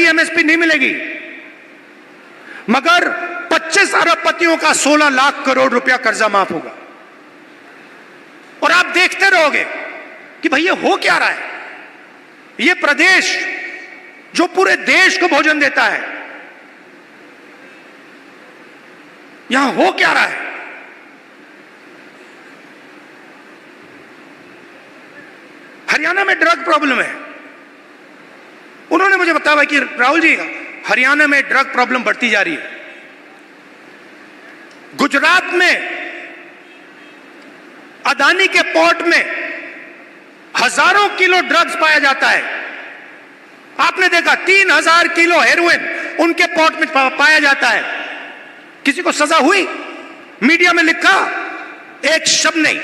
बढ़ी एमएसपी नहीं मिलेगी, मगर 25 अरबपतियों का 16 लाख करोड़ रुपया कर्जा माफ होगा। और आप देखते रहोगे कि भाई ये हो क्या रहा है। ये प्रदेश जो पूरे देश को भोजन देता है, यहां हो क्या रहा है। हरियाणा में ड्रग प्रॉब्लम है। उन्होंने मुझे बताया कि राहुल जी, हरियाणा में ड्रग प्रॉब्लम बढ़ती जा रही है। गुजरात में अदानी के पोर्ट में हजारों किलो ड्रग्स पाया जाता है। आपने देखा 3000 किलो हेरोइन उनके पोर्ट में पाया जाता है। किसी को सजा हुई? मीडिया में लिखा? एक शब्द नहीं।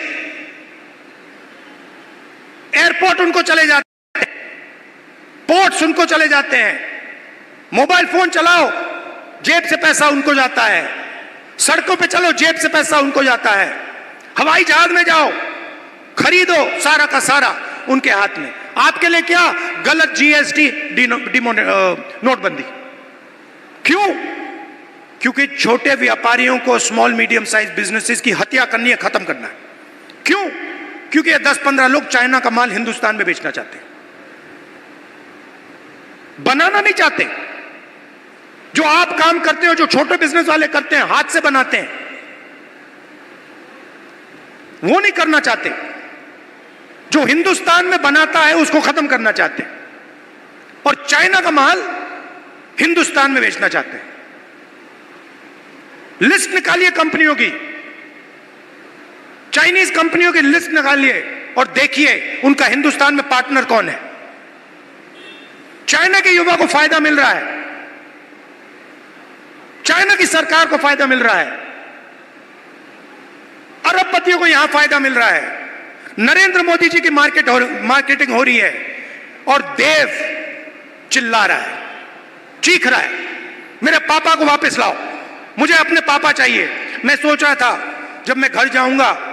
एयरपोर्ट उनको चले जाते हैं, पोर्ट्स उनको चले जाते हैं। मोबाइल फोन चलाओ, जेब से पैसा उनको जाता है। सड़कों पे चलो, जेब से पैसा उनको जाता है। हवाई जहाज में जाओ, खरीदो, सारा का सारा उनके हाथ में। आपके लिए क्या? गलत जीएसटी, नोटबंदी। क्यों? क्योंकि छोटे व्यापारियों को, स्मॉल मीडियम साइज बिजनेसेस की हत्या करनी है, खत्म करना है। क्यों? क्योंकि 10-15 लोग चाइना का माल हिंदुस्तान में बेचना चाहते हैं, बनाना नहीं चाहते। जो आप काम करते हो, जो छोटे बिजनेस वाले करते हैं, हाथ से बनाते हैं, वो नहीं करना चाहते। जो हिंदुस्तान में बनाता है उसको खत्म करना चाहते हैं, और चाइना का माल हिंदुस्तान में बेचना चाहते हैं। लिस्ट निकालिए कंपनियों की, चाइनीज कंपनियों की लिस्ट निकालिए और देखिए उनका हिंदुस्तान में पार्टनर कौन है। चाइना के युवा को फायदा मिल रहा है, चाइना की सरकार को फायदा मिल रहा है, अरबपतियों को यहां फायदा मिल रहा है। नरेंद्र मोदी जी की मार्केटिंग हो रही है, और देव चिल्ला रहा है, चीख रहा है, मेरे पापा को वापस लाओ, मुझे अपने पापा चाहिए। मैं सोच रहा था जब मैं घर जाऊंगा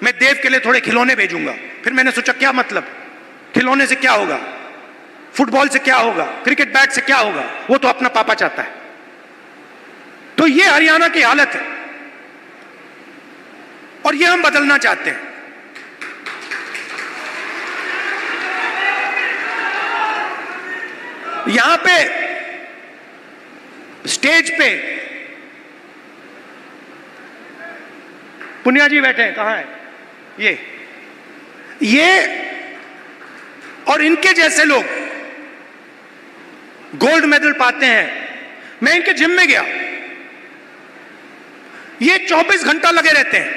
मैं देव के लिए थोड़े खिलौने भेजूंगा। फिर मैंने सोचा क्या मतलब, खिलौने से क्या होगा, फुटबॉल से क्या होगा, क्रिकेट बैट से क्या होगा, वो तो अपना पापा चाहता है। तो ये हरियाणा की हालत है, और ये हम बदलना चाहते हैं। यहां पे स्टेज पे पुनिया जी बैठे हैं, कहां है ये और इनके जैसे लोग गोल्ड मेडल पाते हैं। मैं इनके जिम में गया, ये 24 घंटा लगे रहते हैं।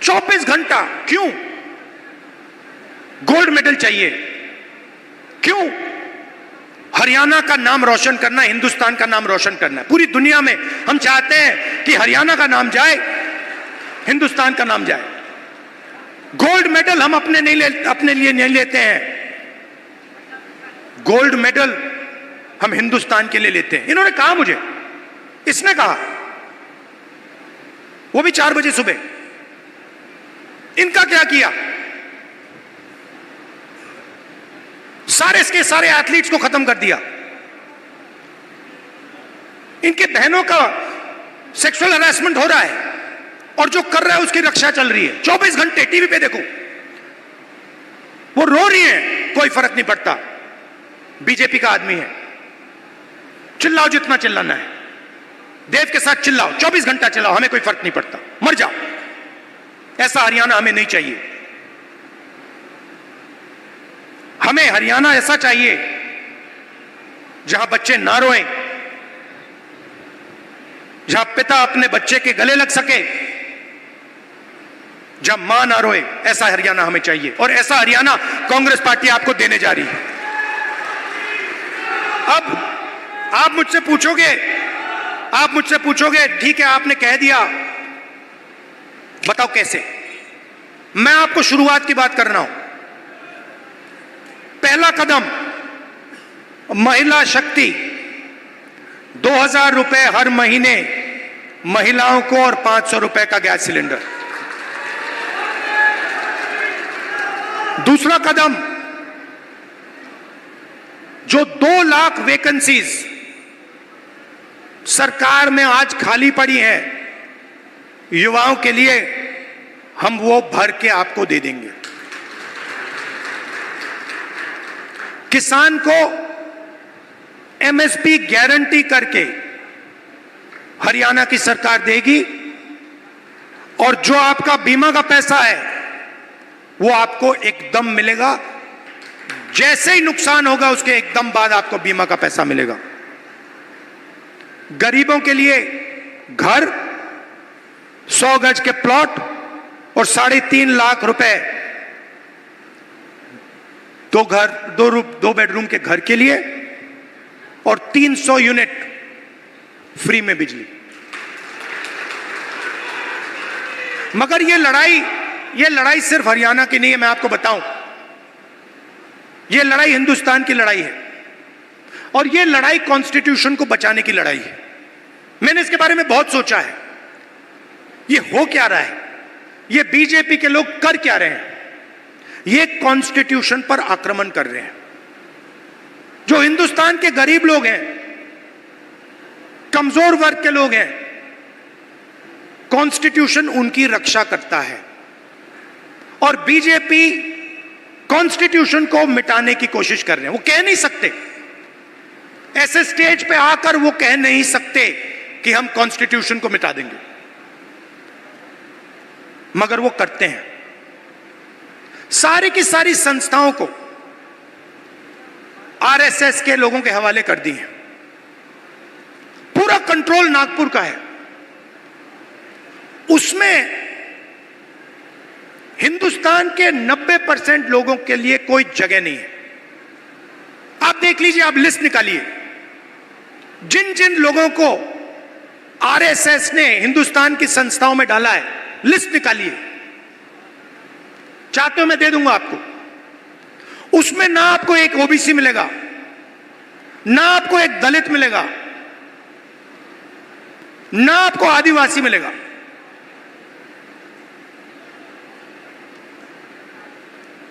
24 घंटा। क्यों? गोल्ड मेडल चाहिए। क्यों? हरियाणा का नाम रोशन करना, हिंदुस्तान का नाम रोशन करना है। पूरी दुनिया में हम चाहते हैं कि हरियाणा का नाम जाए, हिंदुस्तान का नाम जाए। गोल्ड मेडल हम अपने लिए नहीं लेते हैं, गोल्ड मेडल हम हिंदुस्तान के लिए लेते हैं। इन्होंने कहा मुझे, इसने कहा, वो भी 4 बजे सुबह। इनका क्या किया? सारे के सारे एथलीट्स को खत्म कर दिया। इनके बहनों का सेक्सुअल हरासमेंट हो रहा है, और जो कर रहा है उसकी रक्षा चल रही है। 24 घंटे टीवी पे देखो, वो रो रही है, कोई फर्क नहीं पड़ता, बीजेपी का आदमी है। चिल्लाओ जितना चिल्लाना है, देव के साथ चिल्लाओ, 24 घंटा चिल्लाओ, हमें कोई फर्क नहीं पड़ता, मर जाओ। ऐसा हरियाणा हमें नहीं चाहिए। हमें हरियाणा ऐसा चाहिए जहां बच्चे ना रोएं, जहां पिता अपने बच्चे के गले लग सके, जहां मां ना रोए। ऐसा हरियाणा हमें चाहिए, और ऐसा हरियाणा कांग्रेस पार्टी आपको देने जा रही है। अब आप मुझसे पूछोगे ठीक है, आपने कह दिया, बताओ कैसे। मैं आपको शुरुआत की बात कर रहा हूं। पहला कदम, महिला शक्ति, 2000 रुपए हर महीने महिलाओं को, और 500 रुपए का गैस सिलेंडर। दूसरा कदम, जो 2 लाख वैकेंसीज सरकार में आज खाली पड़ी हैं युवाओं के लिए, हम वो भर के आपको दे देंगे। किसान को एमएसपी गारंटी करके हरियाणा की सरकार देगी, और जो आपका बीमा का पैसा है वो आपको एकदम मिलेगा। जैसे ही नुकसान होगा उसके एकदम बाद आपको बीमा का पैसा मिलेगा। गरीबों के लिए घर, 100 गज के प्लॉट और 3.5 लाख रुपए दो बेडरूम के घर के लिए, और 300 यूनिट फ्री में बिजली। मगर ये लड़ाई सिर्फ हरियाणा की नहीं है, मैं आपको बताऊं, ये लड़ाई हिंदुस्तान की लड़ाई है, और ये लड़ाई कॉन्स्टिट्यूशन को बचाने की लड़ाई है। मैंने इसके बारे में बहुत सोचा है, ये हो क्या रहा है, ये बीजेपी के लोग कर क्या रहे हैं। ये कॉन्स्टिट्यूशन पर आक्रमण कर रहे हैं। जो हिंदुस्तान के गरीब लोग हैं, कमजोर वर्ग के लोग हैं, कॉन्स्टिट्यूशन उनकी रक्षा करता है, और बीजेपी कॉन्स्टिट्यूशन को मिटाने की कोशिश कर रहे हैं। वो कह नहीं सकते, ऐसे स्टेज पे आकर वो कह नहीं सकते कि हम कॉन्स्टिट्यूशन को मिटा देंगे, मगर वो करते हैं। सारी की सारी संस्थाओं को आरएसएस के लोगों के हवाले कर दी है। पूरा कंट्रोल नागपुर का है, उसमें हिंदुस्तान के 90% लोगों के लिए कोई जगह नहीं है। आप देख लीजिए, आप लिस्ट निकालिए, जिन जिन लोगों को आरएसएस ने हिंदुस्तान की संस्थाओं में डाला है, लिस्ट निकालिए। चाहते हो मैं दे दूंगा आपको। उसमें ना आपको एक ओबीसी मिलेगा, ना आपको एक दलित मिलेगा, ना आपको आदिवासी मिलेगा।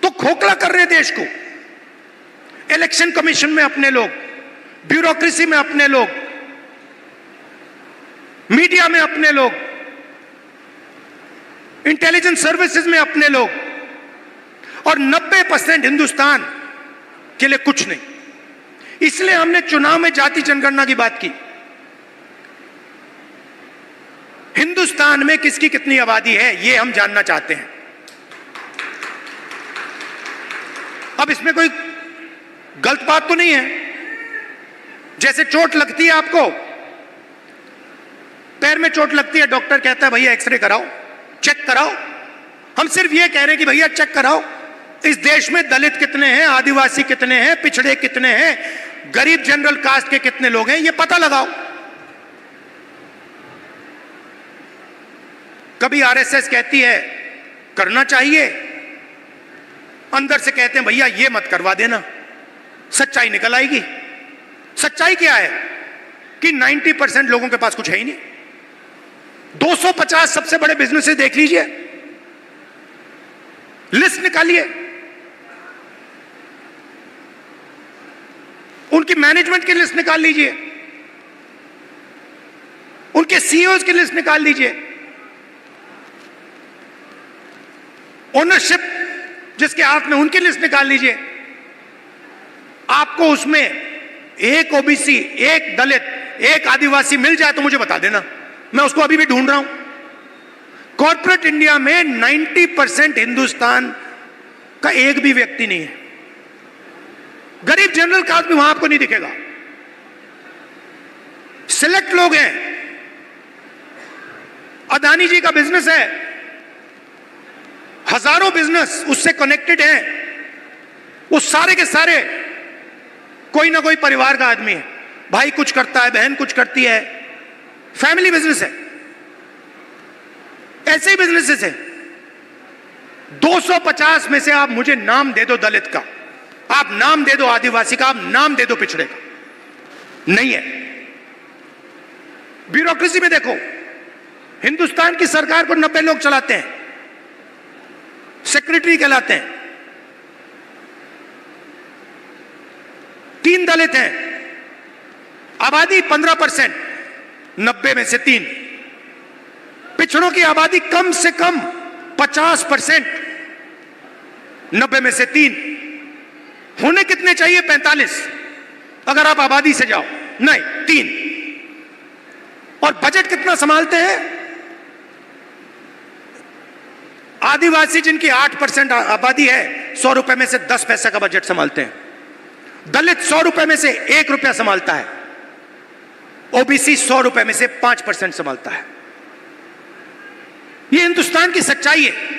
तो खोखला कर रहे देश को। इलेक्शन कमीशन में अपने लोग, ब्यूरोक्रेसी में अपने लोग, मीडिया में अपने लोग, इंटेलिजेंस सर्विसेज में अपने लोग, और 90% हिंदुस्तान के लिए कुछ नहीं। इसलिए हमने चुनाव में जाति जनगणना की बात की। हिंदुस्तान में किसकी कितनी आबादी है ये हम जानना चाहते हैं। अब इसमें कोई गलत बात तो नहीं है। जैसे चोट लगती है, आपको पैर में चोट लगती है, डॉक्टर कहता है भैया एक्सरे कराओ, चेक कराओ। हम सिर्फ ये कह रहे हैं कि भैया चेक कराओ, इस देश में दलित कितने हैं, आदिवासी कितने हैं, पिछड़े कितने हैं, गरीब जनरल कास्ट के कितने लोग हैं, ये पता लगाओ। कभी आरएसएस कहती है करना चाहिए, अंदर से कहते हैं भैया ये मत करवा देना, सच्चाई निकल आएगी। सच्चाई क्या है कि 90% लोगों के पास कुछ है ही नहीं। 250 सबसे बड़े बिजनेसेस देख लीजिए, लिस्ट निकालिए, उनकी मैनेजमेंट की लिस्ट निकाल लीजिए, उनके सीईओज की लिस्ट निकाल लीजिए, ओनरशिप जिसके हाथ में उनकी लिस्ट निकाल लीजिए। आपको उसमें एक ओबीसी, एक दलित, एक आदिवासी मिल जाए तो मुझे बता देना, मैं उसको अभी भी ढूंढ रहा हूं। कॉर्पोरेट इंडिया में 90% हिंदुस्तान का एक भी व्यक्ति नहीं है। गरीब जनरल कास्ट भी वहां आपको नहीं दिखेगा। सिलेक्ट लोग हैं। अदानी जी का बिजनेस है, हजारों बिजनेस उससे कनेक्टेड हैं। वो सारे के सारे कोई ना कोई परिवार का आदमी है, भाई कुछ करता है, बहन कुछ करती है, फैमिली बिजनेस है। ऐसे ही बिजनेसेस है। 250 में से आप मुझे नाम दे दो दलित का, आप नाम दे दो आदिवासी का, आप नाम दे दो पिछड़े का, नहीं है। ब्यूरोक्रेसी में देखो, हिंदुस्तान की सरकार को 90 लोग चलाते हैं, सेक्रेटरी कहलाते हैं। 3 दलित हैं, आबादी 15%, 90 में से 3। पिछड़ों की आबादी कम से कम 50%, 90 में से 3। होने कितने चाहिए? 45, अगर आप आबादी से जाओ। नहीं, 3। और बजट कितना संभालते हैं? आदिवासी जिनकी 8% आबादी है, 100 रुपए में से 10 पैसे का बजट संभालते हैं। दलित 100 रुपए में से 1 रुपया संभालता है। ओबीसी 100 रुपए में से 5% संभालता है। यह हिंदुस्तान की सच्चाई है।